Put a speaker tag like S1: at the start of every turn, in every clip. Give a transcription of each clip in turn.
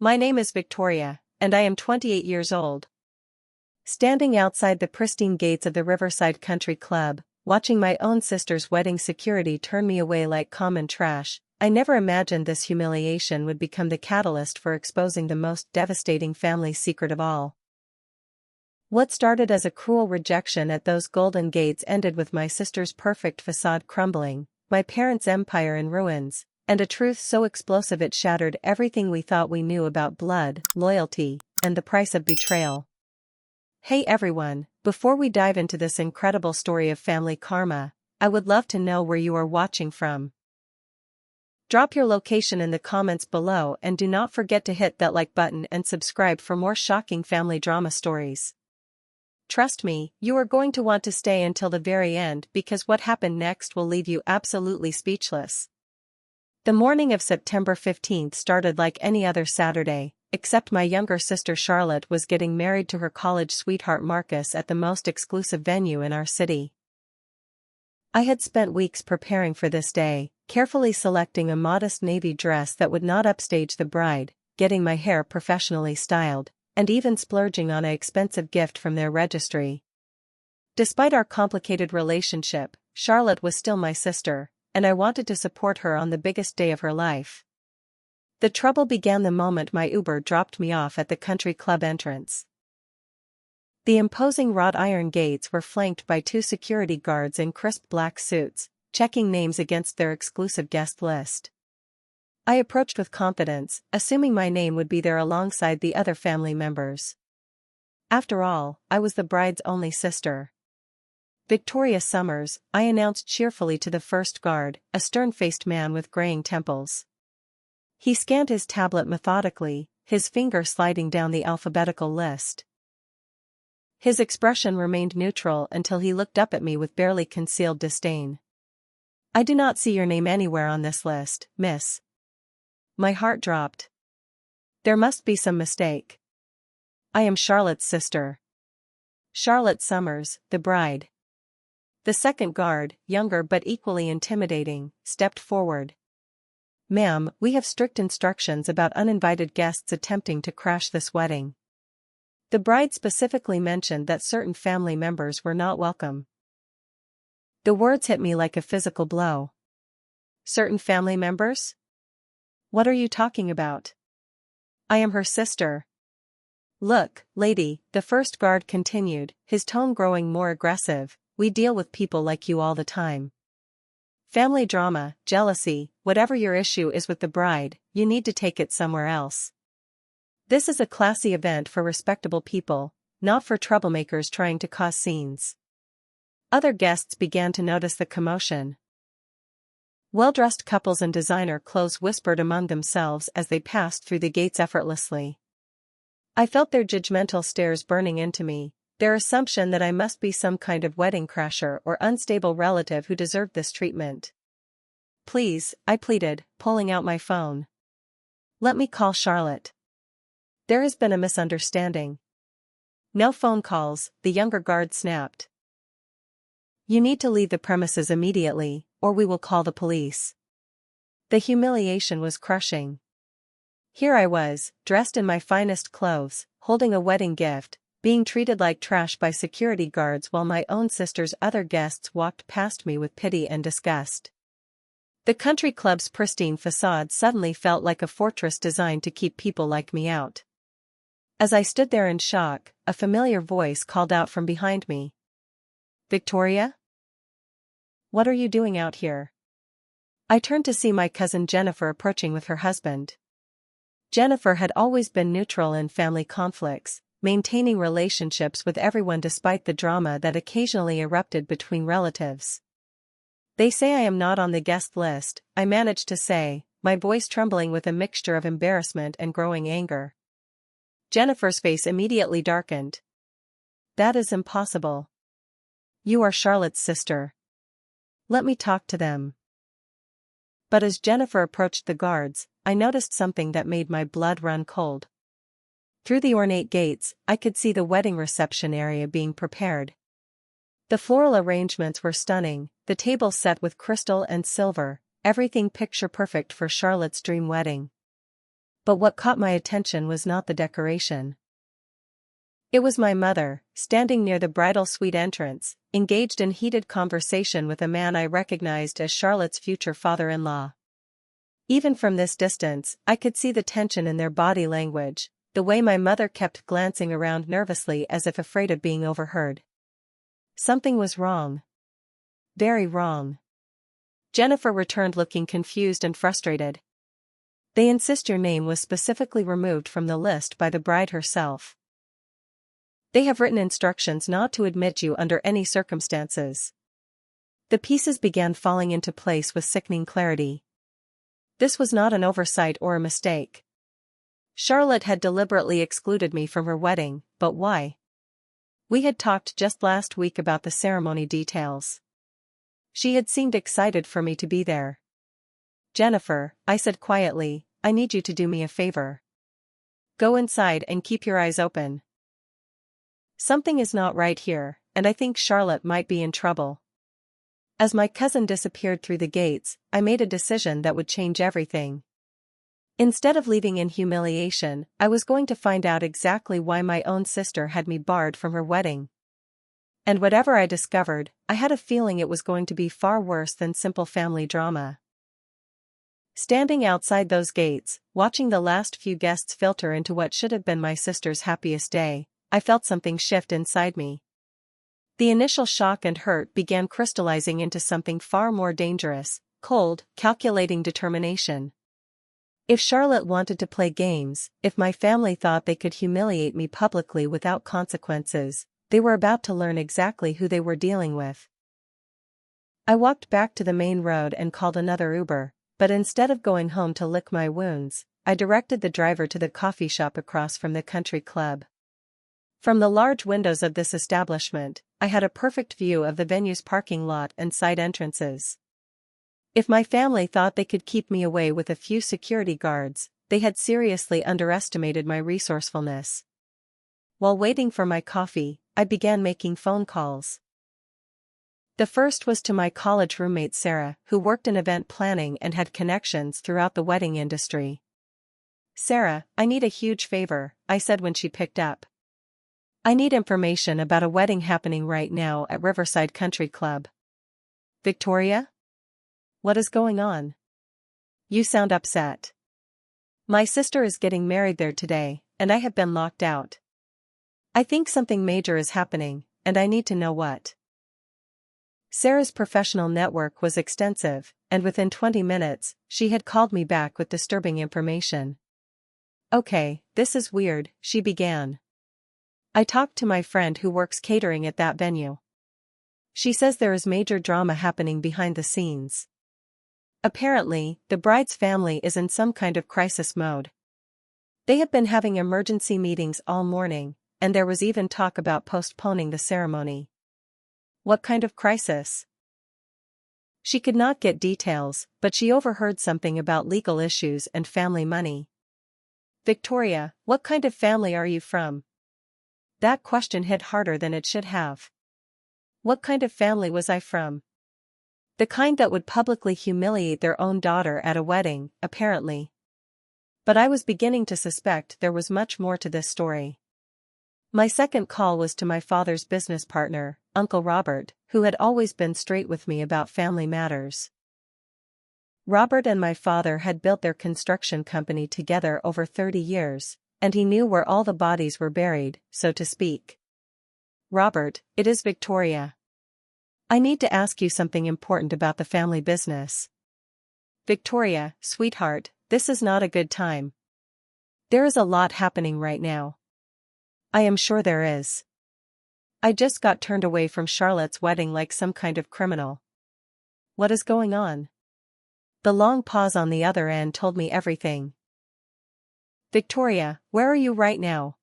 S1: My name is Victoria, and I am 28 years old. Standing outside the pristine gates of the Riverside Country Club, watching my own sister's wedding security turn me away like common trash, I never imagined this humiliation would become the catalyst for exposing the most devastating family secret of all. What started as a cruel rejection at those golden gates ended with my sister's perfect facade crumbling, my parents' empire in ruins, and a truth so explosive it shattered everything we thought we knew about blood, loyalty, and the price of betrayal. Hey everyone, before we dive into this incredible story of family karma, I would love to know where you are watching from. Drop your location in the comments below and do not forget to hit that like button and subscribe for more shocking family drama stories. Trust me, you are going to want to stay until the very end because what happened next will leave you absolutely speechless. The morning of September 15th started like any other Saturday, except my younger sister Charlotte was getting married to her college sweetheart Marcus at the most exclusive venue in our city. I had spent weeks preparing for this day, carefully selecting a modest navy dress that would not upstage the bride, getting my hair professionally styled, and even splurging on an expensive gift from their registry. Despite our complicated relationship, Charlotte was still my sister, and I wanted to support her on the biggest day of her life. The trouble began the moment my Uber dropped me off at the country club entrance. The imposing wrought iron gates were flanked by two security guards in crisp black suits, checking names against their exclusive guest list. I approached with confidence, assuming my name would be there alongside the other family members. After all, I was the bride's only sister. Victoria Summers, I announced cheerfully to the first guard, a stern-faced man with graying temples. He scanned his tablet methodically, his finger sliding down the alphabetical list. His expression remained neutral until he looked up at me with barely concealed disdain. "I do not see your name anywhere on this list, miss." My heart dropped. There must be some mistake. I am Charlotte's sister. Charlotte Summers, the bride. The second guard, younger but equally intimidating, stepped forward. "Ma'am, we have strict instructions about uninvited guests attempting to crash this wedding." The bride specifically mentioned that certain family members were not welcome. The words hit me like a physical blow. Certain family members? What are you talking about? I am her sister. Look, lady, the first guard continued, his tone growing more aggressive, we deal with people like you all the time. Family drama, jealousy, whatever your issue is with the bride, you need to take it somewhere else. This is a classy event for respectable people, not for troublemakers trying to cause scenes. Other guests began to notice the commotion. Well-dressed couples in designer clothes whispered among themselves as they passed through the gates effortlessly. I felt their judgmental stares burning into me, their assumption that I must be some kind of wedding crasher or unstable relative who deserved this treatment. "Please," I pleaded, pulling out my phone. "Let me call Charlotte. There has been a misunderstanding." "No phone calls," the younger guard snapped. "You need to leave the premises immediately, or we will call the police." The humiliation was crushing. Here I was, dressed in my finest clothes, holding a wedding gift, being treated like trash by security guards while my own sister's other guests walked past me with pity and disgust. The country club's pristine facade suddenly felt like a fortress designed to keep people like me out. As I stood there in shock, a familiar voice called out from behind me. "Victoria? What are you doing out here?" I turned to see my cousin Jennifer approaching with her husband. Jennifer had always been neutral in family conflicts, maintaining relationships with everyone despite the drama that occasionally erupted between relatives. "They say I am not on the guest list," I managed to say, my voice trembling with a mixture of embarrassment and growing anger. Jennifer's face immediately darkened. "That is impossible. You are Charlotte's sister. Let me talk to them." But as Jennifer approached the guards, I noticed something that made my blood run cold. Through the ornate gates, I could see the wedding reception area being prepared. The floral arrangements were stunning, the tables set with crystal and silver, everything picture-perfect for Charlotte's dream wedding. But what caught my attention was not the decoration. It was my mother, standing near the bridal suite entrance, engaged in heated conversation with a man I recognized as Charlotte's future father-in-law. Even from this distance, I could see the tension in their body language, the way my mother kept glancing around nervously as if afraid of being overheard. Something was wrong. Very wrong. Jennifer returned looking confused and frustrated. They insist your name was specifically removed from the list by the bride herself. They have written instructions not to admit you under any circumstances. The pieces began falling into place with sickening clarity. This was not an oversight or a mistake. Charlotte had deliberately excluded me from her wedding, but why? We had talked just last week about the ceremony details. She had seemed excited for me to be there. Jennifer, I said quietly, I need you to do me a favor. Go inside and keep your eyes open. Something is not right here, and I think Charlotte might be in trouble. As my cousin disappeared through the gates, I made a decision that would change everything. Instead of leaving in humiliation, I was going to find out exactly why my own sister had me barred from her wedding. And whatever I discovered, I had a feeling it was going to be far worse than simple family drama. Standing outside those gates, watching the last few guests filter into what should have been my sister's happiest day, I felt something shift inside me. The initial shock and hurt began crystallizing into something far more dangerous, cold, calculating determination. If Charlotte wanted to play games, if my family thought they could humiliate me publicly without consequences, they were about to learn exactly who they were dealing with. I walked back to the main road and called another Uber, but instead of going home to lick my wounds, I directed the driver to the coffee shop across from the country club. From the large windows of this establishment, I had a perfect view of the venue's parking lot and side entrances. If my family thought they could keep me away with a few security guards, they had seriously underestimated my resourcefulness. While waiting for my coffee, I began making phone calls. The first was to my college roommate Sarah, who worked in event planning and had connections throughout the wedding industry. Sarah, I need a huge favor, I said when she picked up. I need information about a wedding happening right now at Riverside Country Club. Victoria? What is going on? You sound upset. My sister is getting married there today, and I have been locked out. I think something major is happening, and I need to know what. Sarah's professional network was extensive, and within 20 minutes, she had called me back with disturbing information. Okay, this is weird, she began. I talked to my friend who works catering at that venue. She says there is major drama happening behind the scenes. Apparently, the bride's family is in some kind of crisis mode. They have been having emergency meetings all morning, and there was even talk about postponing the ceremony. What kind of crisis? She could not get details, but she overheard something about legal issues and family money. Victoria, what kind of family are you from? That question hit harder than it should have. What kind of family was I from? The kind that would publicly humiliate their own daughter at a wedding, apparently. But I was beginning to suspect there was much more to this story. My second call was to my father's business partner, Uncle Robert, who had always been straight with me about family matters. Robert and my father had built their construction company together over 30 years, and he knew where all the bodies were buried, so to speak. Robert, it is Victoria. I need to ask you something important about the family business. Victoria, sweetheart, this is not a good time. There is a lot happening right now. I am sure there is. I just got turned away from Charlotte's wedding like some kind of criminal. What is going on? The long pause on the other end told me everything. Victoria, where are you right now?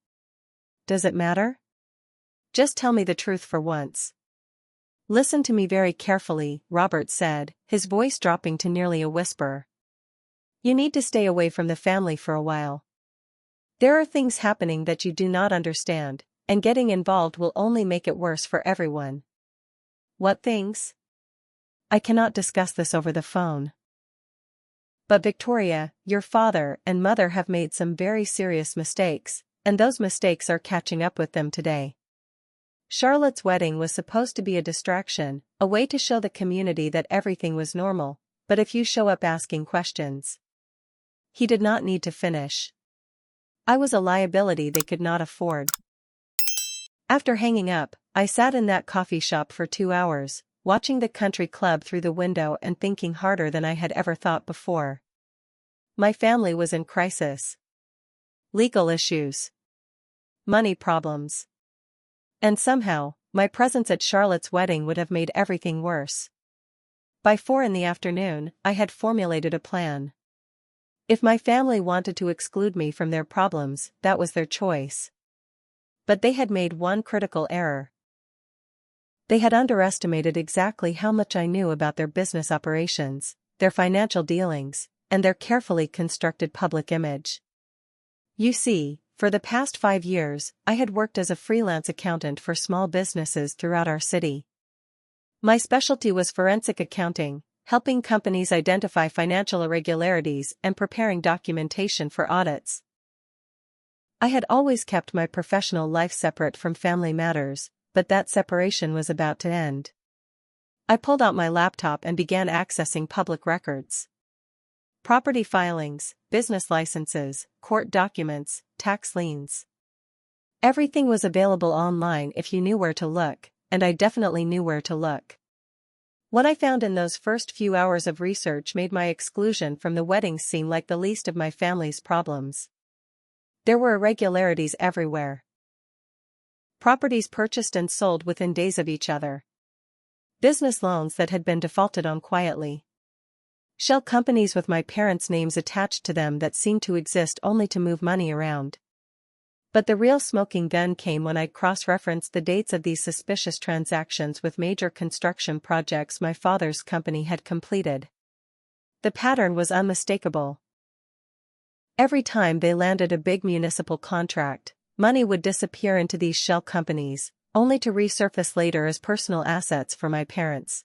S1: Does it matter? Just tell me the truth for once. Listen to me very carefully, Robert said, his voice dropping to nearly a whisper. You need to stay away from the family for a while. There are things happening that you do not understand, and getting involved will only make it worse for everyone. What things? I cannot discuss this over the phone. But Victoria, your father and mother have made some very serious mistakes, and those mistakes are catching up with them today. Charlotte's wedding was supposed to be a distraction, a way to show the community that everything was normal, but if you show up asking questions. He did not need to finish. I was a liability they could not afford. After hanging up, I sat in that coffee shop for 2 hours, watching the country club through the window and thinking harder than I had ever thought before. My family was in crisis. Legal issues. Money problems. And somehow, my presence at Charlotte's wedding would have made everything worse. By 4 in the afternoon, I had formulated a plan. If my family wanted to exclude me from their problems, that was their choice. But they had made one critical error. They had underestimated exactly how much I knew about their business operations, their financial dealings, and their carefully constructed public image. You see, for the past 5 years, I had worked as a freelance accountant for small businesses throughout our city. My specialty was forensic accounting, helping companies identify financial irregularities and preparing documentation for audits. I had always kept my professional life separate from family matters, but that separation was about to end. I pulled out my laptop and began accessing public records. Property filings, business licenses, court documents, tax liens. Everything was available online if you knew where to look, and I definitely knew where to look. What I found in those first few hours of research made my exclusion from the wedding seem like the least of my family's problems. There were irregularities everywhere. Properties purchased and sold within days of each other. Business loans that had been defaulted on quietly. Shell companies with my parents' names attached to them that seemed to exist only to move money around. But the real smoking gun came when I cross-referenced the dates of these suspicious transactions with major construction projects my father's company had completed. The pattern was unmistakable. Every time they landed a big municipal contract, money would disappear into these shell companies, only to resurface later as personal assets for my parents.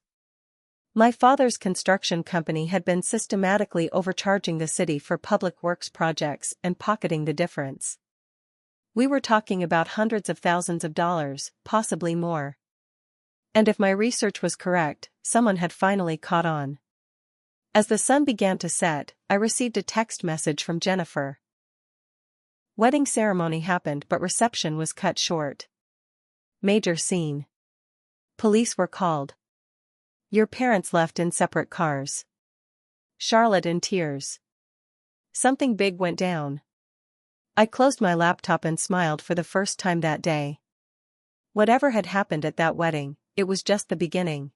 S1: My father's construction company had been systematically overcharging the city for public works projects and pocketing the difference. We were talking about hundreds of thousands of dollars, possibly more. And if my research was correct, someone had finally caught on. As the sun began to set, I received a text message from Jennifer. Wedding ceremony happened but reception was cut short. Major scene. Police were called. Your parents left in separate cars. Charlotte in tears. Something big went down. I closed my laptop and smiled for the first time that day. Whatever had happened at that wedding, it was just the beginning.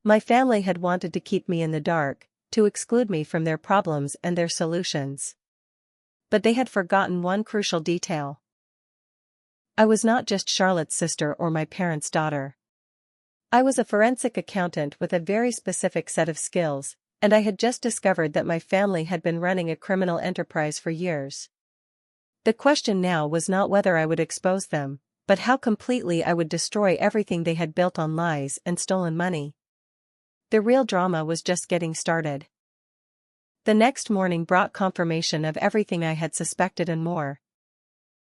S1: My family had wanted to keep me in the dark, to exclude me from their problems and their solutions. But they had forgotten one crucial detail. I was not just Charlotte's sister or my parents' daughter. I was a forensic accountant with a very specific set of skills, and I had just discovered that my family had been running a criminal enterprise for years. The question now was not whether I would expose them, but how completely I would destroy everything they had built on lies and stolen money. The real drama was just getting started. The next morning brought confirmation of everything I had suspected and more.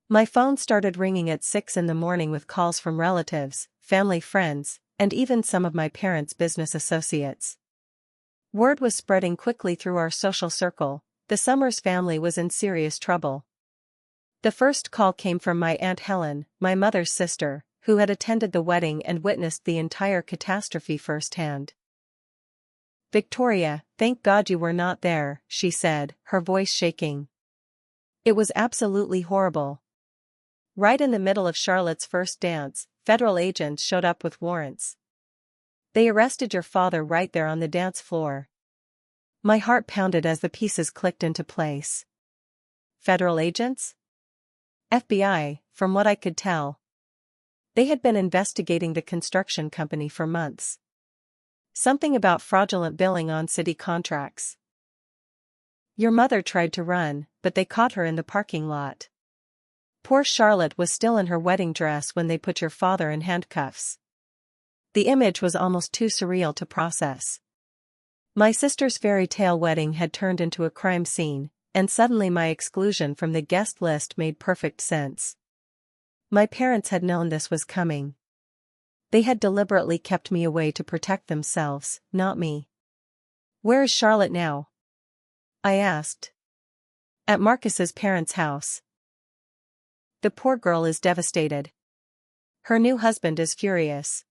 S1: My phone started ringing at 6 in the morning with calls from relatives, family friends, and even some of my parents' business associates. Word was spreading quickly through our social circle. The Summers family was in serious trouble. The first call came from my Aunt Helen, my mother's sister, who had attended the wedding and witnessed the entire catastrophe firsthand. Victoria, thank God you were not there, she said, her voice shaking. It was absolutely horrible. Right in the middle of Charlotte's first dance, federal agents showed up with warrants. They arrested your father right there on the dance floor. My heart pounded as the pieces clicked into place. Federal agents? FBI, from what I could tell. They had been investigating the construction company for months. Something about fraudulent billing on city contracts. Your mother tried to run, but they caught her in the parking lot. Poor Charlotte was still in her wedding dress when they put your father in handcuffs. The image was almost too surreal to process. My sister's fairy tale wedding had turned into a crime scene, and suddenly my exclusion from the guest list made perfect sense. My parents had known this was coming. They had deliberately kept me away to protect themselves, not me. "Where is Charlotte now?" I asked. "At Marcus's parents' house. The poor girl is devastated. Her new husband is furious.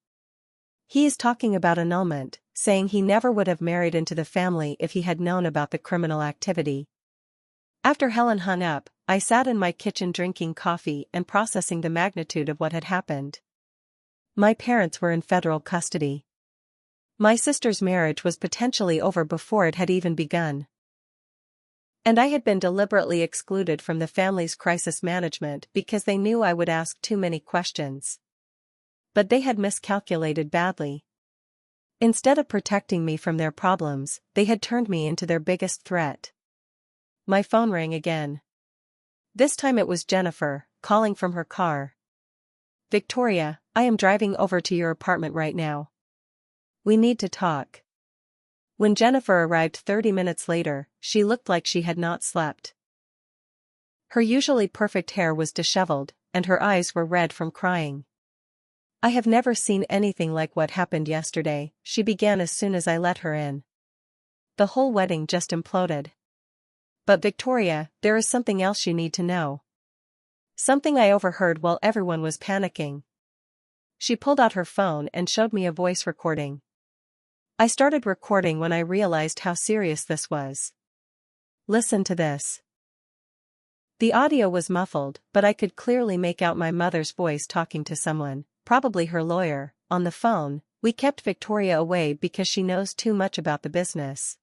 S1: He is talking about annulment, saying he never would have married into the family if he had known about the criminal activity." After Helen hung up, I sat in my kitchen drinking coffee and processing the magnitude of what had happened. My parents were in federal custody. My sister's marriage was potentially over before it had even begun. And I had been deliberately excluded from the family's crisis management because they knew I would ask too many questions. But they had miscalculated badly. Instead of protecting me from their problems, they had turned me into their biggest threat. My phone rang again. This time it was Jennifer, calling from her car. "Victoria, I am driving over to your apartment right now. We need to talk." When Jennifer arrived 30 minutes later, she looked like she had not slept. Her usually perfect hair was disheveled, and her eyes were red from crying. "I have never seen anything like what happened yesterday," she began as soon as I let her in. "The whole wedding just imploded. But Victoria, there is something else you need to know. Something I overheard while everyone was panicking." She pulled out her phone and showed me a voice recording. I started recording when I realized how serious this was. "Listen to this." The audio was muffled, but I could clearly make out my mother's voice talking to someone, probably her lawyer, on the phone. "We kept Victoria away because she knows too much about the business.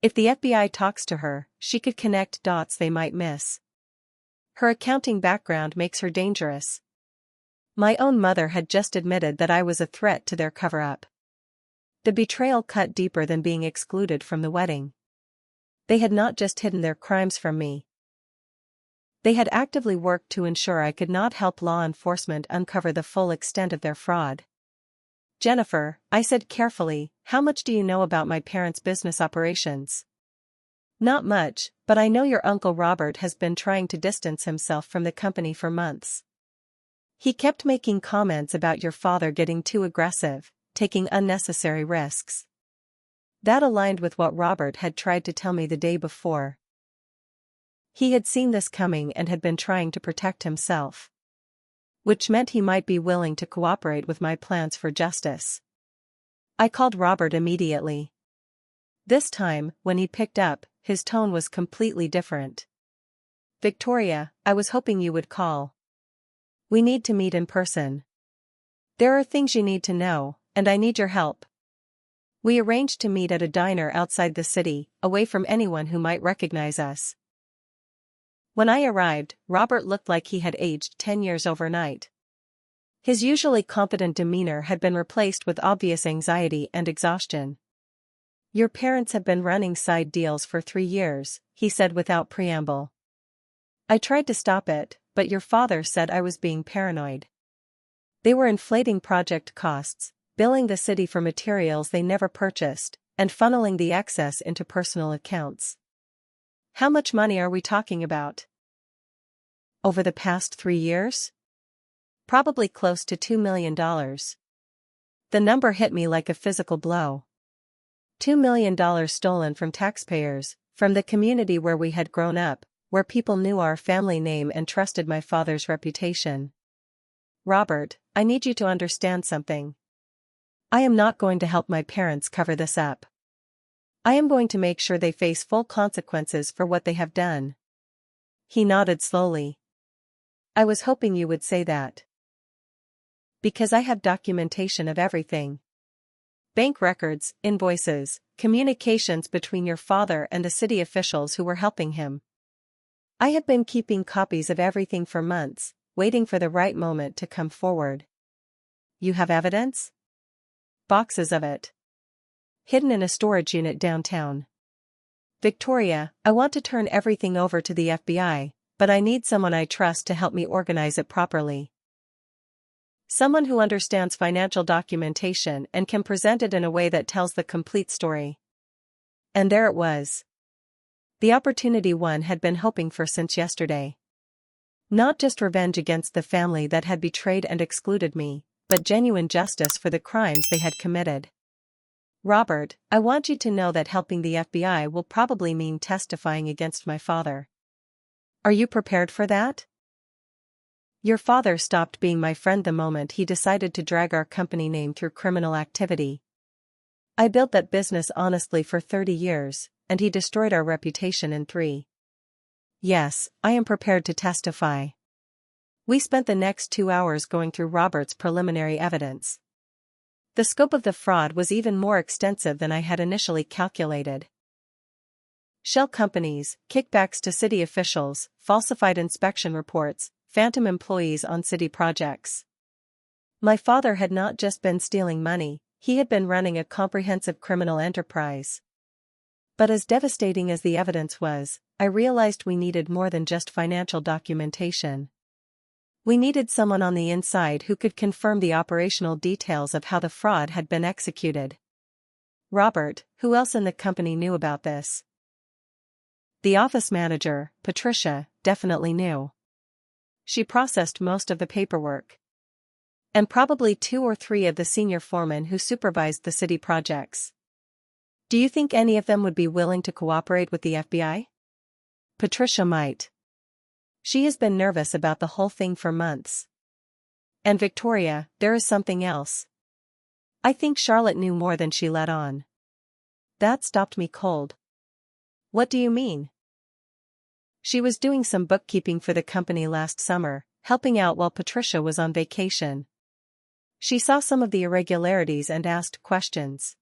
S1: If the FBI talks to her, she could connect dots they might miss. Her accounting background makes her dangerous. My own mother had just admitted that I was a threat to their cover-up." The betrayal cut deeper than being excluded from the wedding. They had not just hidden their crimes from me. They had actively worked to ensure I could not help law enforcement uncover the full extent of their fraud. "Jennifer," I said carefully, "how much do you know about my parents' business operations?" "Not much, but I know your Uncle Robert has been trying to distance himself from the company for months. He kept making comments about your father getting too aggressive, taking unnecessary risks." That aligned with what Robert had tried to tell me the day before. He had seen this coming and had been trying to protect himself. Which meant he might be willing to cooperate with my plans for justice. I called Robert immediately. This time, when he picked up, his tone was completely different. "Victoria, I was hoping you would call. We need to meet in person. There are things you need to know, and I need your help." We arranged to meet at a diner outside the city, away from anyone who might recognize us. When I arrived, Robert looked like he had aged 10 years overnight. His usually confident demeanor had been replaced with obvious anxiety and exhaustion. "Your parents have been running side deals for 3 years," he said without preamble. "I tried to stop it, but your father said I was being paranoid. They were inflating project costs, billing the city for materials they never purchased, and funneling the excess into personal accounts." "How much money are we talking about?" "Over the past 3 years? Probably close to $2 million. The number hit me like a physical blow. $2 million stolen from taxpayers, from the community where we had grown up, where people knew our family name and trusted my father's reputation. Robert, I need you to understand something. I am not going to help my parents cover this up. I am going to make sure they face full consequences for what they have done." He nodded slowly. "I was hoping you would say that. Because I have documentation of everything. Bank records, invoices, communications between your father and the city officials who were helping him. I have been keeping copies of everything for months, waiting for the right moment to come forward." "You have evidence?" "Boxes of it. Hidden in a storage unit downtown. Victoria, I want to turn everything over to the FBI, but I need someone I trust to help me organize it properly. Someone who understands financial documentation and can present it in a way that tells the complete story." And there it was. The opportunity one had been hoping for since yesterday. Not just revenge against the family that had betrayed and excluded me, but genuine justice for the crimes they had committed. Robert, I want you to know that helping the FBI will probably mean testifying against my father. Are you prepared for that? Your father stopped being my friend the moment he decided to drag our company name through criminal activity. I built that business honestly for 30 years, and he destroyed our reputation in 3. Yes, I am prepared to testify. We spent the next 2 hours going through Robert's preliminary evidence. The scope of the fraud was even more extensive than I had initially calculated. Shell companies, kickbacks to city officials, falsified inspection reports, phantom employees on city projects. My father had not just been stealing money, he had been running a comprehensive criminal enterprise. But as devastating as the evidence was, I realized we needed more than just financial documentation. We needed someone on the inside who could confirm the operational details of how the fraud had been executed. Robert, who else in the company knew about this? The office manager, Patricia, definitely knew. She processed most of the paperwork. And probably 2 or 3 of the senior foremen who supervised the city projects. Do you think any of them would be willing to cooperate with the FBI? Patricia might. She has been nervous about the whole thing for months. And Victoria, there is something else. I think Charlotte knew more than she let on. That stopped me cold. What do you mean? She was doing some bookkeeping for the company last summer, helping out while Patricia was on vacation. She saw some of the irregularities and asked questions.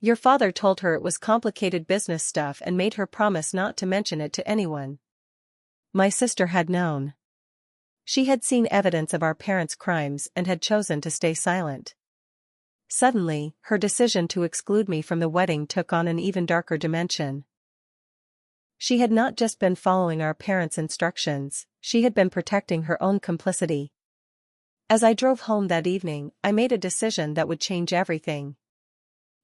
S1: Your father told her it was complicated business stuff and made her promise not to mention it to anyone. My sister had known. She had seen evidence of our parents' crimes and had chosen to stay silent. Suddenly, her decision to exclude me from the wedding took on an even darker dimension. She had not just been following our parents' instructions, she had been protecting her own complicity. As I drove home that evening, I made a decision that would change everything.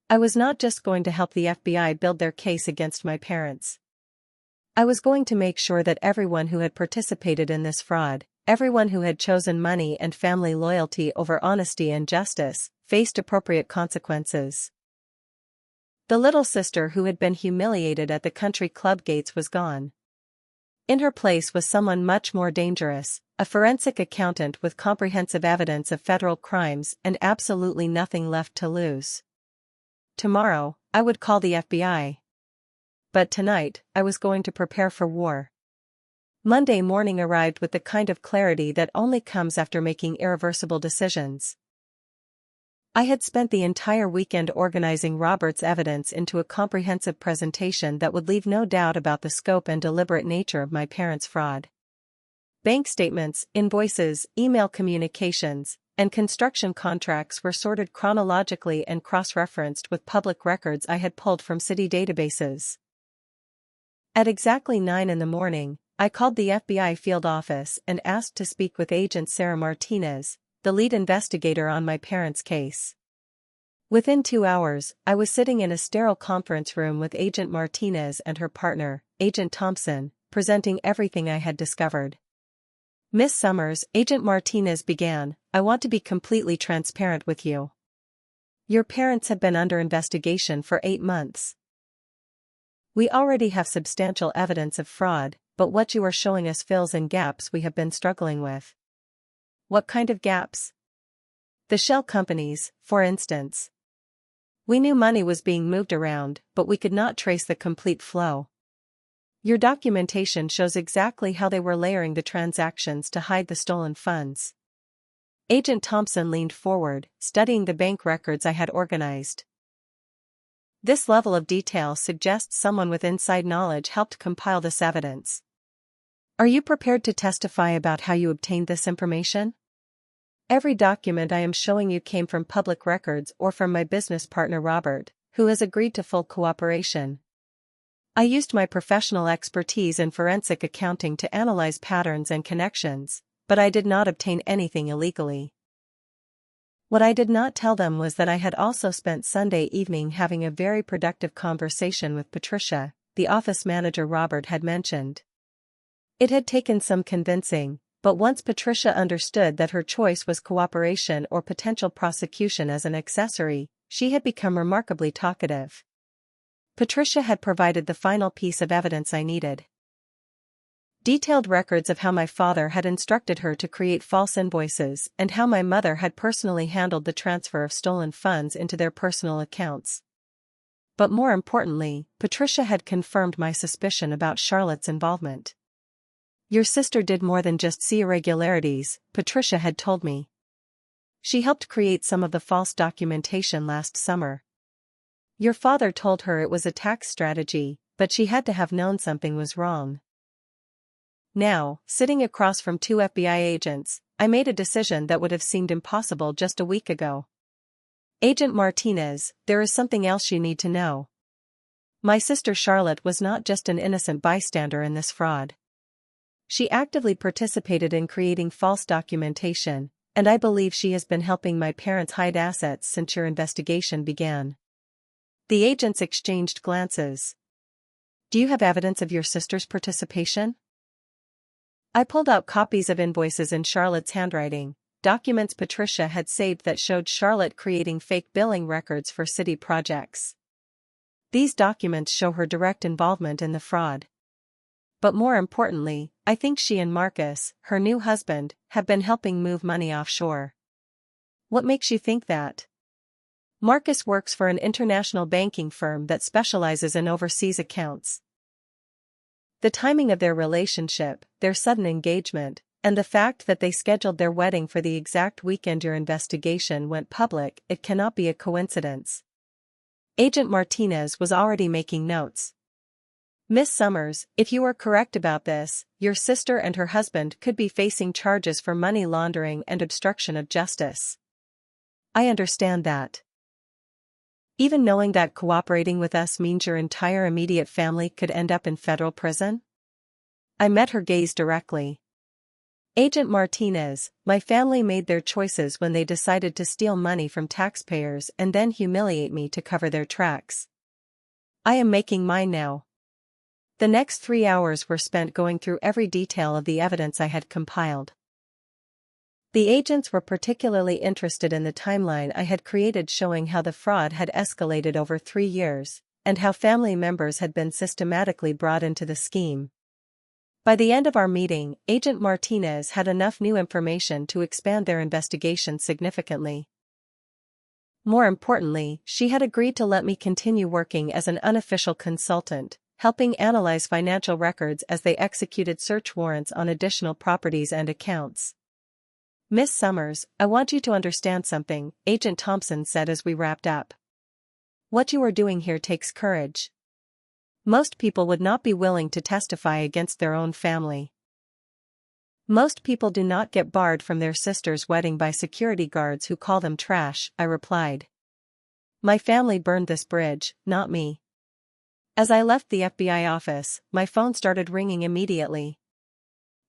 S1: I was not just going to help the FBI build their case against my parents. I was going to make sure that everyone who had participated in this fraud, everyone who had chosen money and family loyalty over honesty and justice, faced appropriate consequences. The little sister who had been humiliated at the country club gates was gone. In her place was someone much more dangerous, a forensic accountant with comprehensive evidence of federal crimes and absolutely nothing left to lose. Tomorrow, I would call the FBI. But tonight, I was going to prepare for war. Monday morning arrived with the kind of clarity that only comes after making irreversible decisions. I had spent the entire weekend organizing Robert's evidence into a comprehensive presentation that would leave no doubt about the scope and deliberate nature of my parents' fraud. Bank statements, invoices, email communications, and construction contracts were sorted chronologically and cross-referenced with public records I had pulled from city databases. At exactly 9 a.m, I called the FBI field office and asked to speak with Agent Sarah Martinez, the lead investigator on my parents' case. Within 2 hours, I was sitting in a sterile conference room with Agent Martinez and her partner, Agent Thompson, presenting everything I had discovered. Miss Summers, Agent Martinez began, I want to be completely transparent with you. Your parents have been under investigation for 8 months. We already have substantial evidence of fraud, but what you are showing us fills in gaps we have been struggling with. What kind of gaps? The shell companies, for instance. We knew money was being moved around, but we could not trace the complete flow. Your documentation shows exactly how they were layering the transactions to hide the stolen funds. Agent Thompson leaned forward, studying the bank records I had organized. This level of detail suggests someone with inside knowledge helped compile this evidence. Are you prepared to testify about how you obtained this information? Every document I am showing you came from public records or from my business partner Robert, who has agreed to full cooperation. I used my professional expertise in forensic accounting to analyze patterns and connections, but I did not obtain anything illegally. What I did not tell them was that I had also spent Sunday evening having a very productive conversation with Patricia, the office manager Robert had mentioned. It had taken some convincing, but once Patricia understood that her choice was cooperation or potential prosecution as an accessory, she had become remarkably talkative. Patricia had provided the final piece of evidence I needed. Detailed records of how my father had instructed her to create false invoices and how my mother had personally handled the transfer of stolen funds into their personal accounts. But more importantly, Patricia had confirmed my suspicion about Charlotte's involvement. "Your sister did more than just see irregularities," Patricia had told me. "She helped create some of the false documentation last summer. Your father told her it was a tax strategy, but she had to have known something was wrong." Now, sitting across from two FBI agents, I made a decision that would have seemed impossible just a week ago. "Agent Martinez, there is something else you need to know. My sister Charlotte was not just an innocent bystander in this fraud. She actively participated in creating false documentation, and I believe she has been helping my parents hide assets since your investigation began." The agents exchanged glances. "Do you have evidence of your sister's participation?" I pulled out copies of invoices in Charlotte's handwriting, documents Patricia had saved that showed Charlotte creating fake billing records for city projects. These documents show her direct involvement in the fraud. But more importantly, I think she and Marcus, her new husband, have been helping move money offshore. "What makes you think that?" "Marcus works for an international banking firm that specializes in overseas accounts. The timing of their relationship, their sudden engagement, and the fact that they scheduled their wedding for the exact weekend your investigation went public, it cannot be a coincidence." Agent Martinez was already making notes. "Miss Summers, if you are correct about this, your sister and her husband could be facing charges for money laundering and obstruction of justice." "I understand that. Even knowing that cooperating with us means your entire immediate family could end up in federal prison?" I met her gaze directly. "Agent Martinez, my family made their choices when they decided to steal money from taxpayers and then humiliate me to cover their tracks. I am making mine now." The next 3 hours were spent going through every detail of the evidence I had compiled. The agents were particularly interested in the timeline I had created showing how the fraud had escalated over 3 years, and how family members had been systematically brought into the scheme. By the end of our meeting, Agent Martinez had enough new information to expand their investigation significantly. More importantly, she had agreed to let me continue working as an unofficial consultant, helping analyze financial records as they executed search warrants on additional properties and accounts. "Miss Summers, I want you to understand something," Agent Thompson said as we wrapped up. "What you are doing here takes courage. Most people would not be willing to testify against their own family. Most people do not get barred from their sister's wedding by security guards who call them trash," I replied. "My family burned this bridge, not me." As I left the FBI office, my phone started ringing immediately.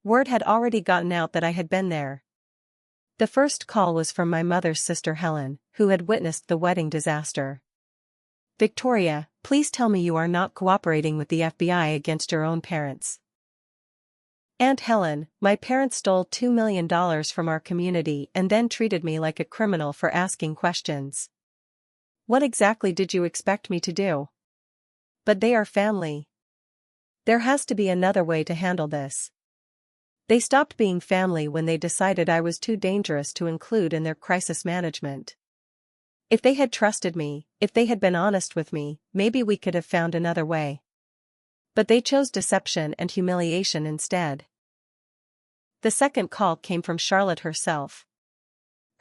S1: Word had already gotten out that I had been there. The first call was from my mother's sister Helen, who had witnessed the wedding disaster. "Victoria, please tell me you are not cooperating with the FBI against your own parents." "Aunt Helen, my parents stole $2 million from our community and then treated me like a criminal for asking questions. What exactly did you expect me to do? But they are family. There has to be another way to handle this. They stopped being family when they decided I was too dangerous to include in their crisis management. If they had trusted me, if they had been honest with me, maybe we could have found another way. But they chose deception and humiliation instead." The second call came from Charlotte herself.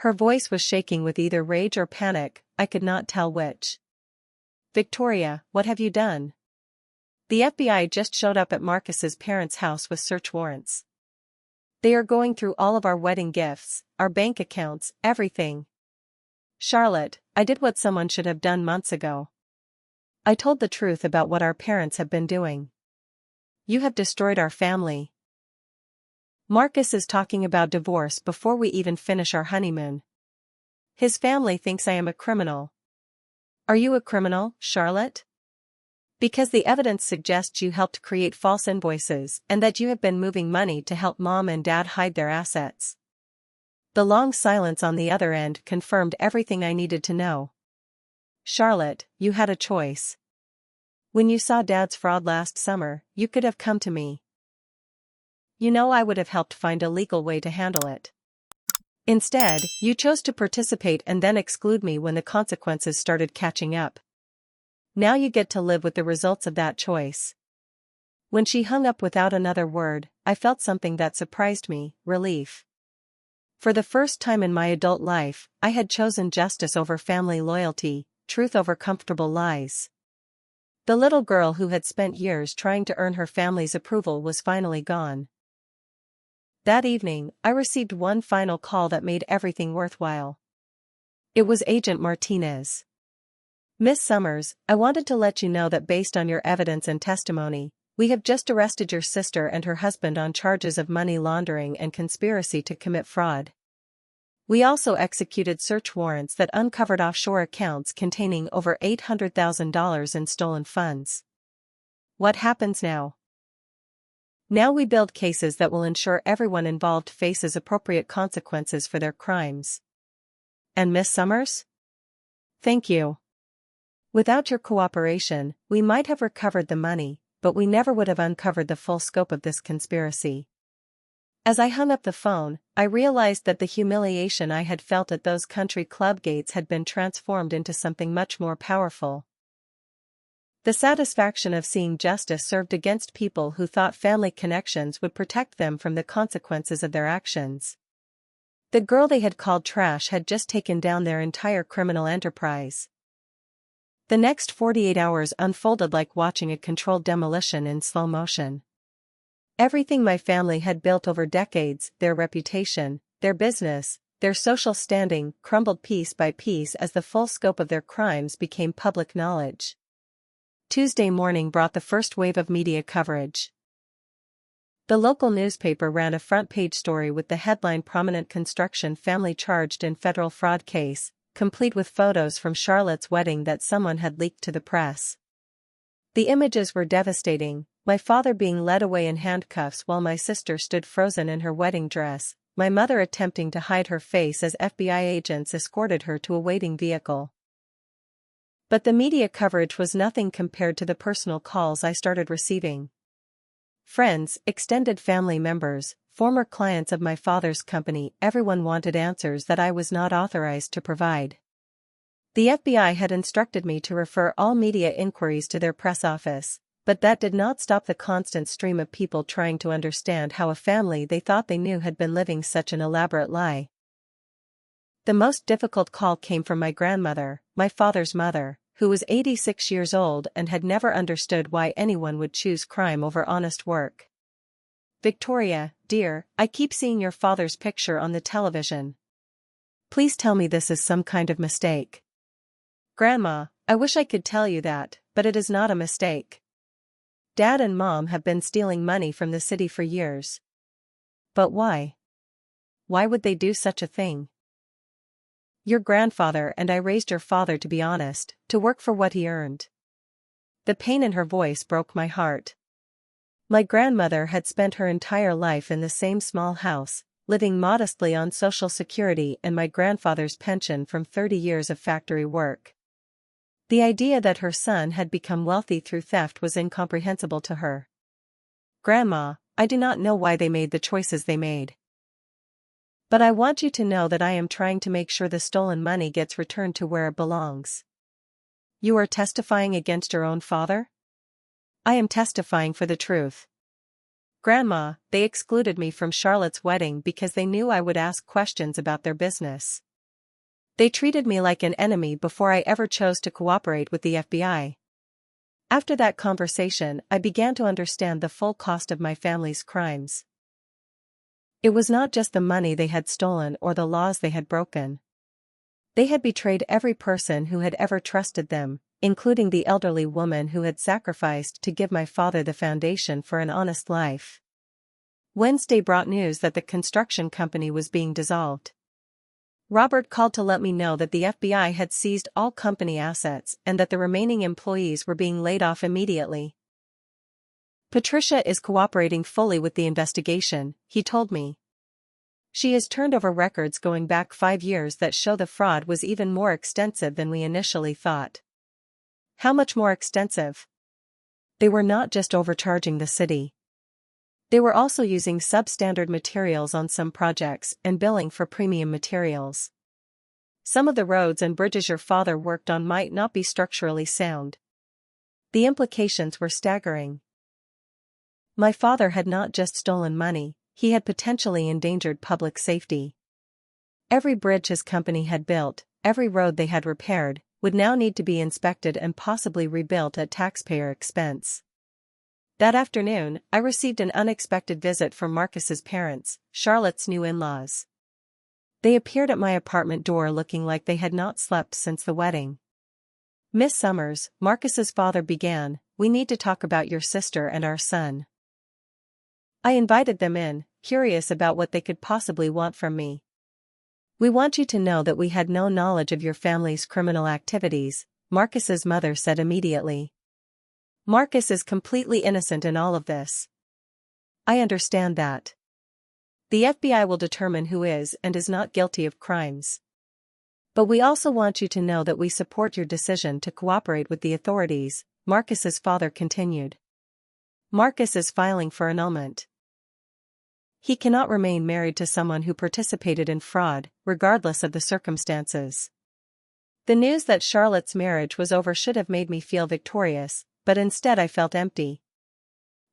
S1: Her voice was shaking with either rage or panic, I could not tell which. "Victoria, what have you done? The FBI just showed up at Marcus's parents' house with search warrants. They are going through all of our wedding gifts, our bank accounts, everything. Charlotte, I did what someone should have done months ago. I told the truth about what our parents have been doing. You have destroyed our family. Marcus is talking about divorce before we even finish our honeymoon. His family thinks I am a criminal. Are you a criminal, Charlotte? Because the evidence suggests you helped create false invoices and that you have been moving money to help mom and dad hide their assets. The long silence on the other end confirmed everything I needed to know. Charlotte, you had a choice. When you saw Dad's fraud last summer, you could have come to me. You know I would have helped find a legal way to handle it. Instead, you chose to participate and then exclude me when the consequences started catching up. Now you get to live with the results of that choice. When she hung up without another word, I felt something that surprised me, relief. For the first time in my adult life, I had chosen justice over family loyalty, truth over comfortable lies. The little girl who had spent years trying to earn her family's approval was finally gone. That evening, I received one final call that made everything worthwhile. It was Agent Martinez. Miss Summers, I wanted to let you know that based on your evidence and testimony, we have just arrested your sister and her husband on charges of money laundering and conspiracy to commit fraud. We also executed search warrants that uncovered offshore accounts containing over $800,000 in stolen funds. What happens now? Now we build cases that will ensure everyone involved faces appropriate consequences for their crimes. And Miss Summers? Thank you. Without your cooperation, we might have recovered the money, but we never would have uncovered the full scope of this conspiracy. As I hung up the phone, I realized that the humiliation I had felt at those country club gates had been transformed into something much more powerful. The satisfaction of seeing justice served against people who thought family connections would protect them from the consequences of their actions. The girl they had called trash had just taken down their entire criminal enterprise. The next 48 hours unfolded like watching a controlled demolition in slow motion. Everything my family had built over decades, their reputation, their business, their social standing, crumbled piece by piece as the full scope of their crimes became public knowledge. Tuesday morning brought the first wave of media coverage. The local newspaper ran a front-page story with the headline "Prominent Construction Family Charged in Federal Fraud Case," complete with photos from Charlotte's wedding that someone had leaked to the press. The images were devastating, my father being led away in handcuffs while my sister stood frozen in her wedding dress, my mother attempting to hide her face as FBI agents escorted her to a waiting vehicle. But the media coverage was nothing compared to the personal calls I started receiving. Friends, extended family members, former clients of my father's company, everyone wanted answers that I was not authorized to provide. The FBI had instructed me to refer all media inquiries to their press office, but that did not stop the constant stream of people trying to understand how a family they thought they knew had been living such an elaborate lie. The most difficult call came from my grandmother, my father's mother, who was 86 years old and had never understood why anyone would choose crime over honest work. "Victoria, dear, I keep seeing your father's picture on the television. Please tell me this is some kind of mistake." "Grandma, I wish I could tell you that, but it is not a mistake. Dad and Mom have been stealing money from the city for years." "But why? Why would they do such a thing?" "Your grandfather and I raised your father to be honest, to work for what he earned." The pain in her voice broke my heart. My grandmother had spent her entire life in the same small house, living modestly on Social Security and my grandfather's pension from 30 years of factory work. The idea that her son had become wealthy through theft was incomprehensible to her. "Grandma, I do not know why they made the choices they made. But I want you to know that I am trying to make sure the stolen money gets returned to where it belongs." "You are testifying against your own father?" "I am testifying for the truth. Grandma, they excluded me from Charlotte's wedding because they knew I would ask questions about their business. They treated me like an enemy before I ever chose to cooperate with the FBI. After that conversation, I began to understand the full cost of my family's crimes. It was not just the money they had stolen or the laws they had broken. They had betrayed every person who had ever trusted them, including the elderly woman who had sacrificed to give my father the foundation for an honest life. Wednesday brought news that the construction company was being dissolved. Robert called to let me know that the FBI had seized all company assets and that the remaining employees were being laid off immediately. Patricia is cooperating fully with the investigation, he told me. She has turned over records going back 5 years that show the fraud was even more extensive than we initially thought. How much more extensive? They were not just overcharging the city. They were also using substandard materials on some projects and billing for premium materials. Some of the roads and bridges your father worked on might not be structurally sound. The implications were staggering. My father had not just stolen money, he had potentially endangered public safety. Every bridge his company had built, every road they had repaired, would now need to be inspected and possibly rebuilt at taxpayer expense. That afternoon, I received an unexpected visit from Marcus's parents, Charlotte's new in-laws. They appeared at my apartment door looking like they had not slept since the wedding. "Miss Summers," Marcus's father began, "we need to talk about your sister and our son." I invited them in, curious about what they could possibly want from me. "We want you to know that we had no knowledge of your family's criminal activities," Marcus's mother said immediately. "Marcus is completely innocent in all of this." "I understand that. The FBI will determine who is and is not guilty of crimes. But we also want you to know that we support your decision to cooperate with the authorities," Marcus's father continued. "Marcus is filing for annulment. He cannot remain married to someone who participated in fraud, regardless of the circumstances." The news that Charlotte's marriage was over should have made me feel victorious, but instead I felt empty.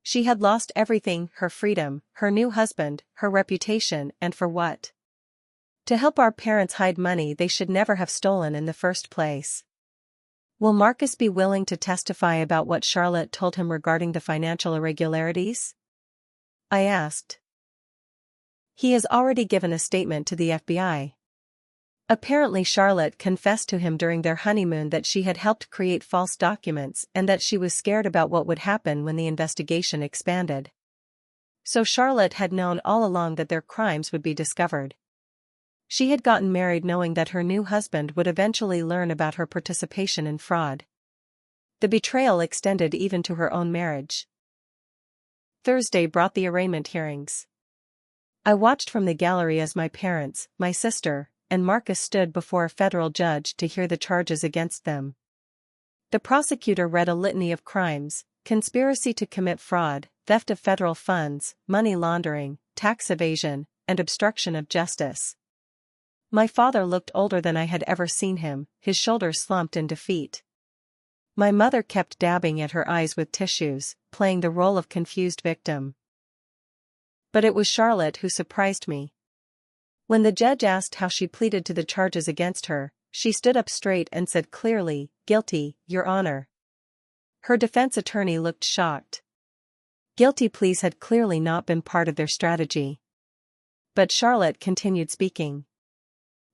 S1: She had lost everything, her freedom, her new husband, her reputation, and for what? To help our parents hide money they should never have stolen in the first place. Will Marcus be willing to testify about what Charlotte told him regarding the financial irregularities? I asked. He has already given a statement to the FBI. Apparently Charlotte confessed to him during their honeymoon that she had helped create false documents and that she was scared about what would happen when the investigation expanded. So Charlotte had known all along that their crimes would be discovered. She had gotten married knowing that her new husband would eventually learn about her participation in fraud. The betrayal extended even to her own marriage. Thursday brought the arraignment hearings. I watched from the gallery as my parents, my sister, and Marcus stood before a federal judge to hear the charges against them. The prosecutor read a litany of crimes: conspiracy to commit fraud, theft of federal funds, money laundering, tax evasion, and obstruction of justice. My father looked older than I had ever seen him, his shoulders slumped in defeat. My mother kept dabbing at her eyes with tissues, playing the role of confused victim. But it was Charlotte who surprised me. When the judge asked how she pleaded to the charges against her, she stood up straight and said clearly, "Guilty, Your Honor." Her defense attorney looked shocked. Guilty pleas had clearly not been part of their strategy. But Charlotte continued speaking.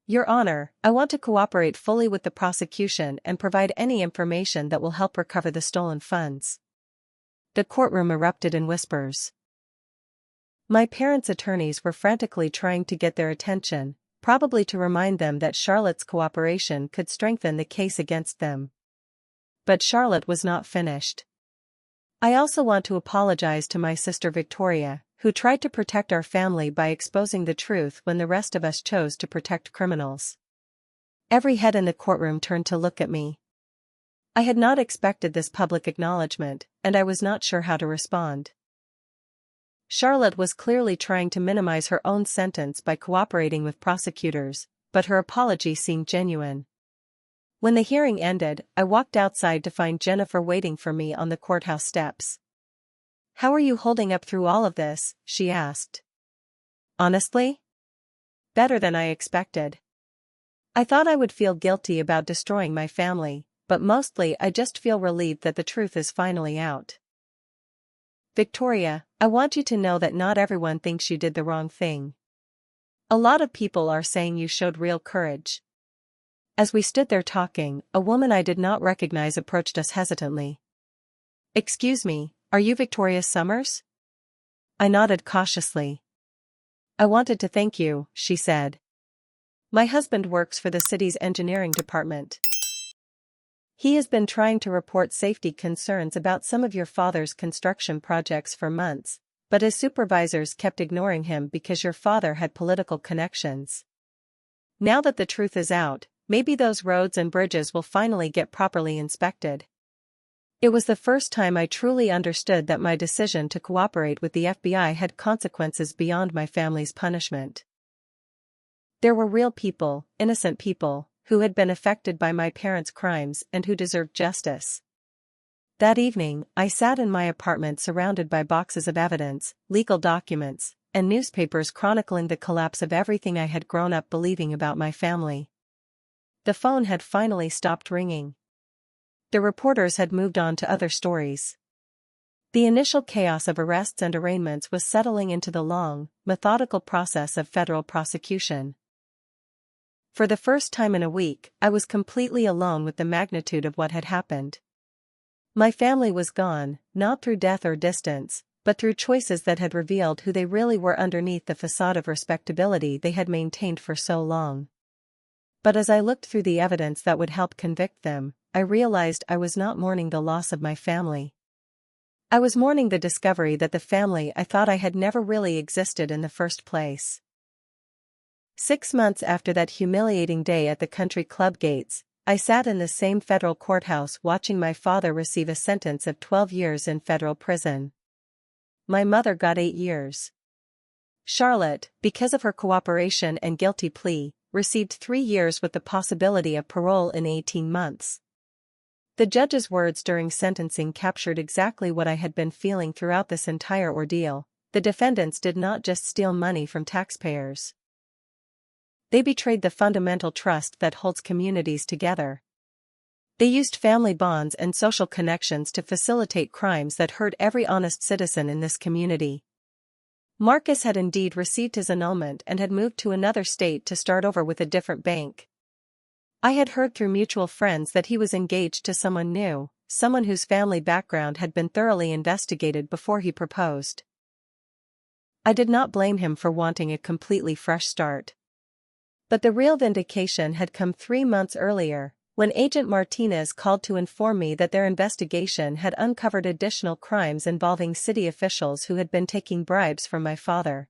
S1: "Your Honor, I want to cooperate fully with the prosecution and provide any information that will help recover the stolen funds." The courtroom erupted in whispers. My parents' attorneys were frantically trying to get their attention, probably to remind them that Charlotte's cooperation could strengthen the case against them. But Charlotte was not finished. "I also want to apologize to my sister Victoria, who tried to protect our family by exposing the truth when the rest of us chose to protect criminals." Every head in the courtroom turned to look at me. I had not expected this public acknowledgement, and I was not sure how to respond. Charlotte was clearly trying to minimize her own sentence by cooperating with prosecutors, but her apology seemed genuine. When the hearing ended, I walked outside to find Jennifer waiting for me on the courthouse steps. "How are you holding up through all of this?" she asked. "Honestly? Better than I expected. I thought I would feel guilty about destroying my family, but mostly I just feel relieved that the truth is finally out. Victoria, I want you to know that not everyone thinks you did the wrong thing. A lot of people are saying you showed real courage." As we stood there talking, a woman I did not recognize approached us hesitantly. "Excuse me, are you Victoria Summers?" I nodded cautiously. "I wanted to thank you," she said. My husband works for the city's engineering department. He has been trying to report safety concerns about some of your father's construction projects for months, but his supervisors kept ignoring him because your father had political connections. Now that the truth is out, maybe those roads and bridges will finally get properly inspected. It was the first time I truly understood that my decision to cooperate with the FBI had consequences beyond my family's punishment. There were real people, innocent people, who had been affected by my parents' crimes and who deserved justice. That evening, I sat in my apartment surrounded by boxes of evidence, legal documents, and newspapers chronicling the collapse of everything I had grown up believing about my family. The phone had finally stopped ringing. The reporters had moved on to other stories. The initial chaos of arrests and arraignments was settling into the long, methodical process of federal prosecution. For the first time in a week, I was completely alone with the magnitude of what had happened. My family was gone, not through death or distance, but through choices that had revealed who they really were underneath the facade of respectability they had maintained for so long. But as I looked through the evidence that would help convict them, I realized I was not mourning the loss of my family. I was mourning the discovery that the family I thought I had never really existed in the first place. 6 months after that humiliating day at the country club gates, I sat in the same federal courthouse watching my father receive a sentence of 12 years in federal prison. My mother got 8 years. Charlotte, because of her cooperation and guilty plea, received 3 years with the possibility of parole in 18 months. The judge's words during sentencing captured exactly what I had been feeling throughout this entire ordeal. The defendants did not just steal money from taxpayers. They betrayed the fundamental trust that holds communities together. They used family bonds and social connections to facilitate crimes that hurt every honest citizen in this community. Marcus had indeed received his annulment and had moved to another state to start over with a different bank. I had heard through mutual friends that he was engaged to someone new, someone whose family background had been thoroughly investigated before he proposed. I did not blame him for wanting a completely fresh start. But the real vindication had come 3 months earlier, when Agent Martinez called to inform me that their investigation had uncovered additional crimes involving city officials who had been taking bribes from my father.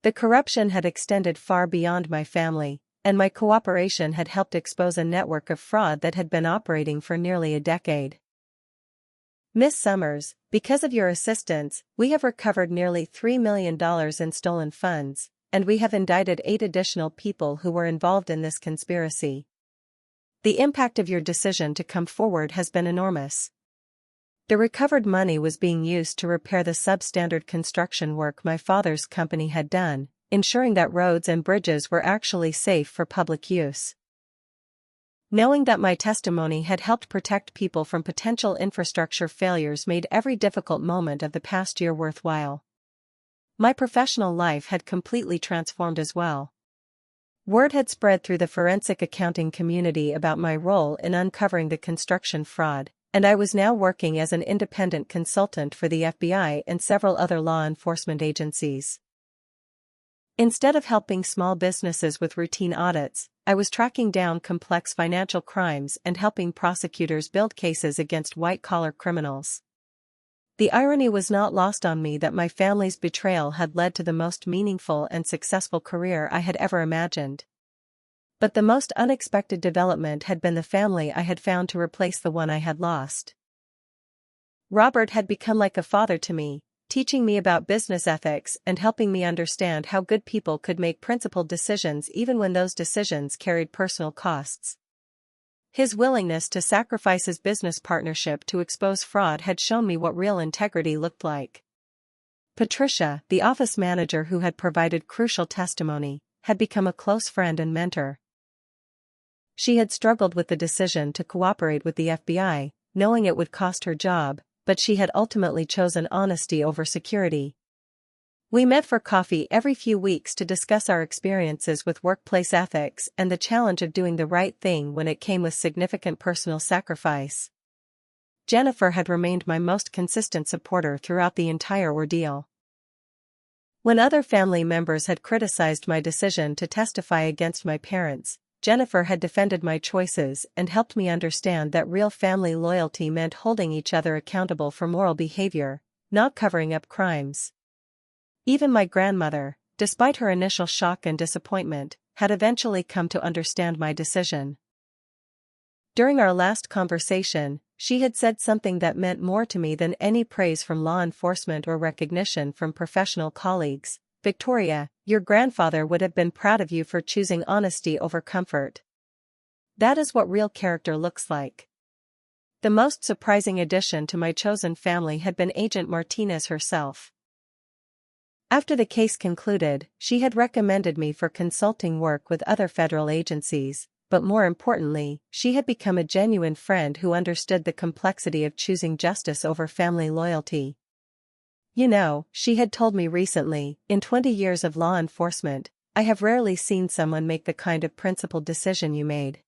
S1: The corruption had extended far beyond my family, and my cooperation had helped expose a network of fraud that had been operating for nearly a decade. Miss Summers, because of your assistance, we have recovered nearly $3 million in stolen funds, and we have indicted 8 additional people who were involved in this conspiracy. The impact of your decision to come forward has been enormous. The recovered money was being used to repair the substandard construction work my father's company had done, ensuring that roads and bridges were actually safe for public use. Knowing that my testimony had helped protect people from potential infrastructure failures made every difficult moment of the past year worthwhile. My professional life had completely transformed as well. Word had spread through the forensic accounting community about my role in uncovering the construction fraud, and I was now working as an independent consultant for the FBI and several other law enforcement agencies. Instead of helping small businesses with routine audits, I was tracking down complex financial crimes and helping prosecutors build cases against white-collar criminals. The irony was not lost on me that my family's betrayal had led to the most meaningful and successful career I had ever imagined. But the most unexpected development had been the family I had found to replace the one I had lost. Robert had become like a father to me, teaching me about business ethics and helping me understand how good people could make principled decisions even when those decisions carried personal costs. His willingness to sacrifice his business partnership to expose fraud had shown me what real integrity looked like. Patricia, the office manager who had provided crucial testimony, had become a close friend and mentor. She had struggled with the decision to cooperate with the FBI, knowing it would cost her job, but she had ultimately chosen honesty over security. We met for coffee every few weeks to discuss our experiences with workplace ethics and the challenge of doing the right thing when it came with significant personal sacrifice. Jennifer had remained my most consistent supporter throughout the entire ordeal. When other family members had criticized my decision to testify against my parents, Jennifer had defended my choices and helped me understand that real family loyalty meant holding each other accountable for moral behavior, not covering up crimes. Even my grandmother, despite her initial shock and disappointment, had eventually come to understand my decision. During our last conversation, she had said something that meant more to me than any praise from law enforcement or recognition from professional colleagues. "Victoria, your grandfather would have been proud of you for choosing honesty over comfort. That is what real character looks like." The most surprising addition to my chosen family had been Agent Martinez herself. After the case concluded, she had recommended me for consulting work with other federal agencies, but more importantly, she had become a genuine friend who understood the complexity of choosing justice over family loyalty. "You know," she had told me recently, "in 20 years of law enforcement, I have rarely seen someone make the kind of principled decision you made.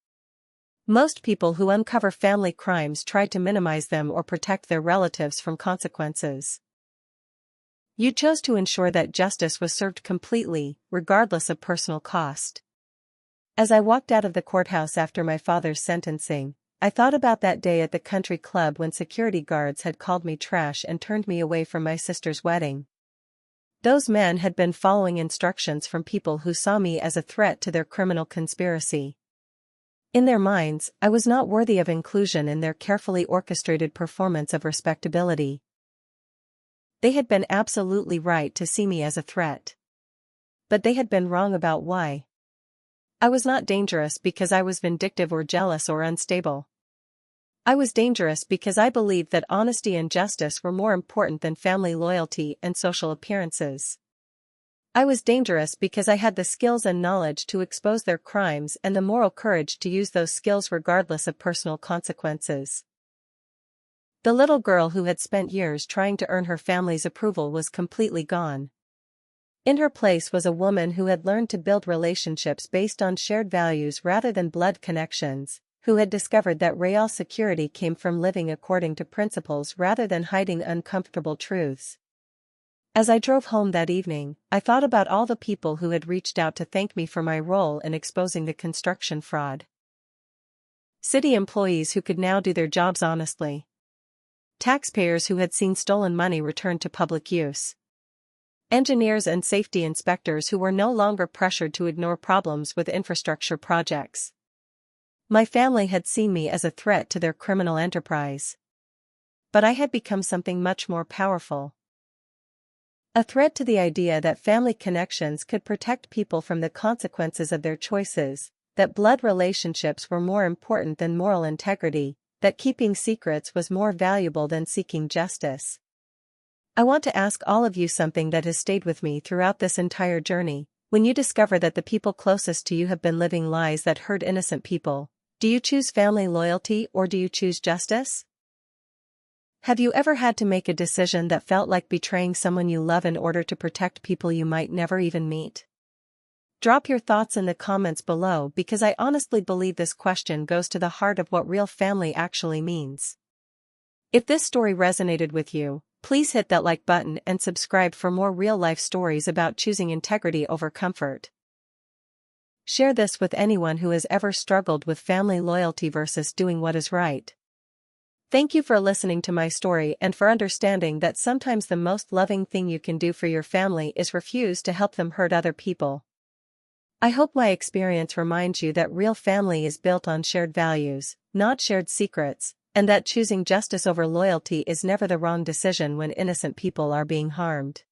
S1: Most people who uncover family crimes try to minimize them or protect their relatives from consequences. You chose to ensure that justice was served completely, regardless of personal cost." As I walked out of the courthouse after my father's sentencing, I thought about that day at the country club when security guards had called me trash and turned me away from my sister's wedding. Those men had been following instructions from people who saw me as a threat to their criminal conspiracy. In their minds, I was not worthy of inclusion in their carefully orchestrated performance of respectability. They had been absolutely right to see me as a threat. But they had been wrong about why. I was not dangerous because I was vindictive or jealous or unstable. I was dangerous because I believed that honesty and justice were more important than family loyalty and social appearances. I was dangerous because I had the skills and knowledge to expose their crimes and the moral courage to use those skills regardless of personal consequences. The little girl who had spent years trying to earn her family's approval was completely gone. In her place was a woman who had learned to build relationships based on shared values rather than blood connections, who had discovered that real security came from living according to principles rather than hiding uncomfortable truths. As I drove home that evening, I thought about all the people who had reached out to thank me for my role in exposing the construction fraud. City employees who could now do their jobs honestly. Taxpayers who had seen stolen money returned to public use. Engineers and safety inspectors who were no longer pressured to ignore problems with infrastructure projects. My family had seen me as a threat to their criminal enterprise. But I had become something much more powerful. A threat to the idea that family connections could protect people from the consequences of their choices, that blood relationships were more important than moral integrity, that keeping secrets was more valuable than seeking justice. I want to ask all of you something that has stayed with me throughout this entire journey. When you discover that the people closest to you have been living lies that hurt innocent people, do you choose family loyalty or do you choose justice? Have you ever had to make a decision that felt like betraying someone you love in order to protect people you might never even meet? Drop your thoughts in the comments below because I honestly believe this question goes to the heart of what real family actually means. If this story resonated with you, please hit that like button and subscribe for more real-life stories about choosing integrity over comfort. Share this with anyone who has ever struggled with family loyalty versus doing what is right. Thank you for listening to my story and for understanding that sometimes the most loving thing you can do for your family is refuse to help them hurt other people. I hope my experience reminds you that real family is built on shared values, not shared secrets, and that choosing justice over loyalty is never the wrong decision when innocent people are being harmed.